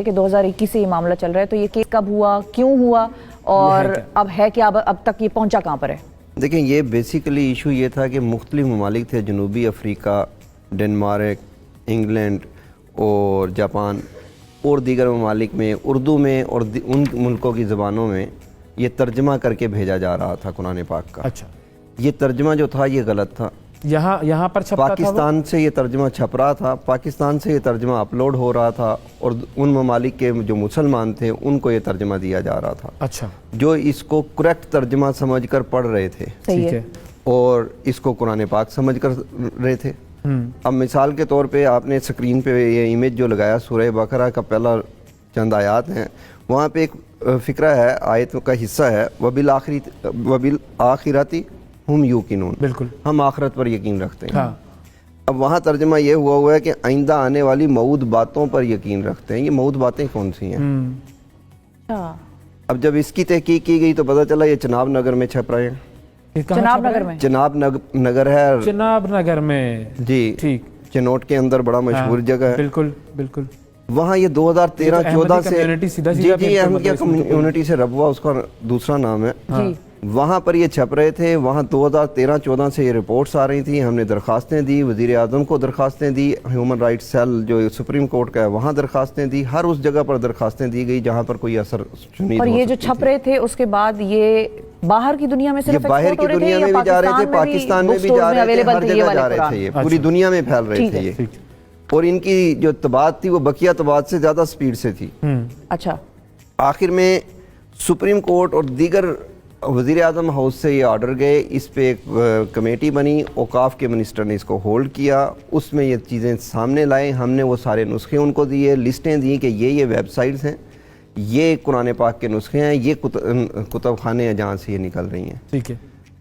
کہ 2021 سے یہ معاملہ چل رہا ہے، تو یہ کیس کب ہوا، کیوں ہوا، اور اب ہے کہ اب تک یہ پہنچا کہاں پر ہے؟ دیکھیں، یہ بیسیکلی ایشو یہ تھا کہ مختلف ممالک تھے، جنوبی افریقہ، ڈنمارک، انگلینڈ اور جاپان اور دیگر ممالک میں اردو میں اور ان ملکوں کی زبانوں میں یہ ترجمہ کر کے بھیجا جا رہا تھا قرآن پاک کا۔ اچھا، یہ ترجمہ جو تھا یہ غلط تھا۔ یہاں پر چھپتا تھا، پاکستان سے یہ ترجمہ چھپ رہا تھا، پاکستان سے یہ ترجمہ اپلوڈ ہو رہا تھا، اور ان ممالک کے جو مسلمان تھے ان کو یہ ترجمہ دیا جا رہا تھا، اچھا، جو اس کو کریکٹ ترجمہ سمجھ کر پڑھ رہے تھے ٹھیک ہے، اور اس کو قرآن پاک سمجھ کر رہے تھے۔ اب مثال کے طور پہ آپ نے سکرین پہ یہ امیج جو لگایا، سورہ بقرہ کا پہلا چند آیات ہیں، وہاں پہ ایک فقرہ ہے، آیت کا حصہ ہے، وَبِالْآخِرَةِ ہم یوقنون، بالکل، ہم آخرت پر یقین رکھتے ہیں۔ ہاں، اب وہاں ترجمہ یہ ہوا ہے کہ آئندہ آنے والی موعود باتوں پر یقین رکھتے ہیں۔ یہ موعود باتیں کون سی ہیں؟ اب جب اس کی تحقیق کی گئی تو پتہ چلا یہ چناب نگر میں چھپ رہے ہیں۔ چناب نگر میں؟ چناب نگر ہے، چناب نگر میں، جی، ٹھیک، چنوٹ کے اندر بڑا مشہور جگہ ہے۔ بالکل بالکل، وہاں یہ 2013-14 سے، جی احمدیہ کمیونٹی سے ربوہ اس کا دوسرا نام ہے، وہاں پر یہ چھپ رہے تھے۔ وہاں 2013-14 سے یہ رپورٹس آ رہی تھیں، ہم نے درخواستیں دی، وزیر اعظم کو درخواستیں دی، ہیومن رائٹس سیل جو سپریم کورٹ کا ہے وہاں درخواستیں دی، ہر اس جگہ پر درخواستیں دی گئی جہاں پر کوئی اثر شنید اور ہو یہ جو سکتی چھپ تھی۔ رہے تھے اس کے بعد یہ باہر کی دنیا میں یہ صرف باہر کی دنیا میں بھی جا رہے تھے، پاکستان میں بھی جا رہے تھے، ہر جگہ جا رہے تھے، یہ پوری دنیا میں پھیل رہے تھے یہ، اور ان کی جو طباعت تھی وہ بقیہ طباعت سے زیادہ سپیڈ سے تھی۔ اچھا، آخر میں سپریم کورٹ اور دیگر وزیر اعظم ہاؤس سے یہ آرڈر گئے، اس پہ ایک کمیٹی بنی، اوقاف کے منسٹر نے اس کو ہولڈ کیا، اس میں یہ چیزیں سامنے لائے، ہم نے وہ سارے نسخے ان کو دیے، لسٹیں دیں کہ یہ ویب سائٹس ہیں، یہ قرآن پاک کے نسخے ہیں، یہ کتب خانے ہیں جہاں سے یہ نکل رہی ہیں۔ ٹھیک ہے،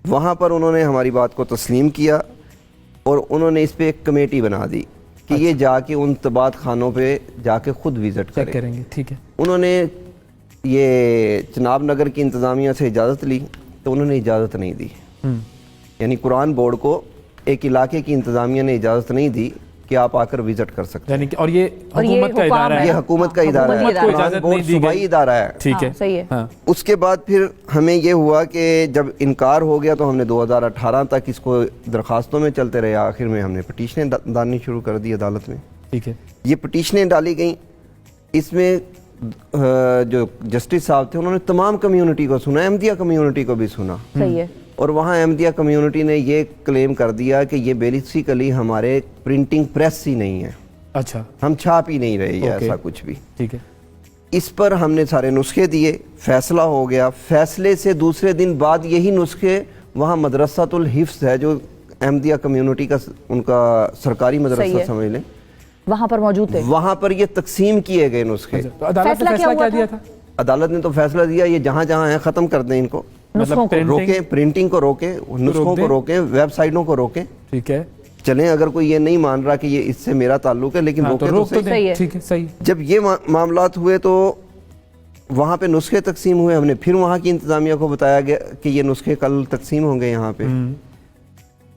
وہاں پر انہوں نے ہماری بات کو تسلیم کیا اور انہوں نے اس پہ ایک کمیٹی بنا دی کہ یہ جا کے ان طباعت خانوں پہ جا کے خود وزٹ چیک کریں گے، ٹھیک ہے۔ انہوں نے یہ چناب نگر کی انتظامیہ سے اجازت لی تو انہوں نے اجازت نہیں دی، یعنی قرآن بورڈ کو ایک علاقے کی انتظامیہ نے اجازت نہیں دی کہ آپ آ کر وزٹ کر سکتے ہیں، اور یہ حکومت کا ادارہ ہے، یہ حکومت کا ادارہ ہے، قرآن بورڈ صوبائی ادارہ ہے، ٹھیک ہے، صحیح ہے۔ اس کے بعد پھر ہمیں یہ ہوا کہ جب انکار ہو گیا تو ہم نے 2018 تک اس کو درخواستوں میں چلتے رہے، آخر میں ہم نے پٹیشنیں ڈالنی شروع کر دی عدالت میں۔ ٹھیک ہے، یہ پٹیشنیں ڈالی گئیں، اس میں جو جسٹس صاحب تھے انہوں نے تمام کمیونٹی کو سنا، احمدیہ کمیونٹی کو بھی سنا، صحیح ہے، اور وہاں احمدیہ کمیونٹی نے یہ کلیم کر دیا کہ یہ بیسیکلی ہمارے پرنٹنگ پریس ہی نہیں ہے، اچھا، ہم چھاپ ہی نہیں رہے یہ ایسا کچھ بھی۔ ٹھیک ہے، اس پر ہم نے سارے نسخے دیے، فیصلہ ہو گیا، فیصلے سے دوسرے دن بعد یہی نسخے وہاں مدرسۃ الحفظ ہے جو احمدیہ کمیونٹی کا ان کا سرکاری مدرسہ سمجھ لیں، وہاں پر موجود تھے، وہاں پر یہ تقسیم کیے گئے نسخے۔ تو عدالت نے فیصلہ کیا دیا تھا؟ عدالت نے تو فیصلہ دیا یہ جہاں جہاں ہیں ختم کر دیں ان کو، مطلب روکیں، پرنٹنگ کو روکیں، نسخوں کو روکیں، ویب سائٹوں کو روکیں، ٹھیک ہے، چلیں اگر کوئی یہ نہیں مان رہا کہ یہ اس سے میرا تعلق ہے لیکن روکیں تو صحیح۔ صحیح ہے، ٹھیک ہے، صحیح۔ جب یہ معاملات ہوئے تو وہاں پہ نسخے تقسیم ہوئے، ہم نے پھر وہاں کی انتظامیہ کو بتایا گیا کہ یہ نسخے کل تقسیم ہوں گے یہاں پہ،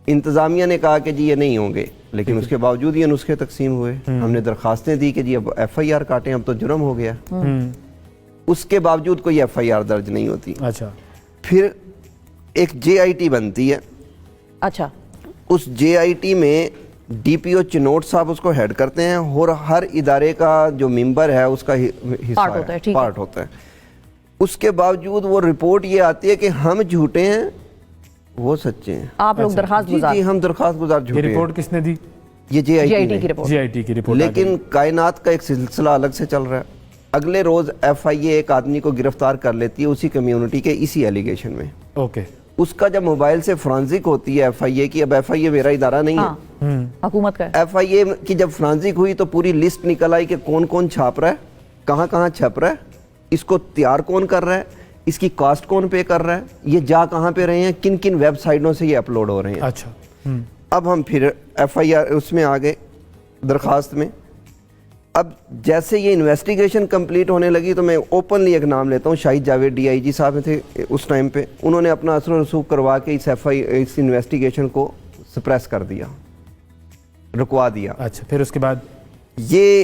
انتظامیہ نے کہا کہ جی یہ نہیں ہوں گے، لیکن اس کے باوجود یہ نسخے تقسیم ہوئے، ہم نے درخواستیں دی کہ جی اب ایف آئی آر کاٹیں، اب تو جرم ہو گیا، اس کے باوجود کوئی ایف آئی آر درج نہیں ہوتی۔ اچھا، پھر ایک جے آئی ٹی بنتی ہے، اچھا، اس جے آئی ٹی میں ڈی پی او چنوٹ صاحب اس کو ہیڈ کرتے ہیں، اور ہر ادارے کا جو ممبر ہے اس کا حصہ پارٹ ہوتا ہے، اس کے باوجود وہ رپورٹ یہ آتی ہے کہ ہم جھوٹے ہیں وہ سچے ہیں، آپ لوگ درخواست گزار، جی ہم درخواست گزار یہ جھوٹے ہیں۔ رپورٹ کس نے دی؟ یہ جے آئی ٹی کی رپورٹ، جی آئی ٹی کی رپورٹ، لیکن کائنات کا ایک سلسلہ الگ سے چل رہا ہے۔ اگلے روز ایف آئی اے ایک آدمی کو گرفتار کر لیتی ہے اسی کمیونٹی کے اسی ایلیگیشن میں، اوکے، اس کا جب موبائل سے فرانزک ہوتی ہے ایف آئی اے کی، اب ایف آئی اے میرا ادارہ نہیں ہے، حکومت کا ہے، ایف آئی اے کی جب فرانزک ہوئی تو پوری لسٹ نکل آئی کہ کون کون چھاپ رہا ہے، کہاں کہاں چھپ رہا ہے، اس کو تیار کون کر رہا ہے، اس کی کاسٹ کون پے کر رہا ہے، یہ جا کہاں پہ رہے ہیں، کن کن ویب سائٹوں سے یہ اپلوڈ ہو رہے ہیں۔ اچھا، اب ہم پھر ایف آئی آر اس میں آگئے درخواست میں، اب جیسے یہ انویسٹیگیشن کمپلیٹ ہونے لگی تو میں اوپنلی ایک نام لیتا ہوں، شاہد جاوید ڈی آئی جی صاحب تھے اس ٹائم پہ، انہوں نے اپنا اثر و رسوخ کروا کے اس انویسٹیگیشن کو سپریس کر دیا، رکوا دیا۔ اچھا، پھر اس کے بعد یہ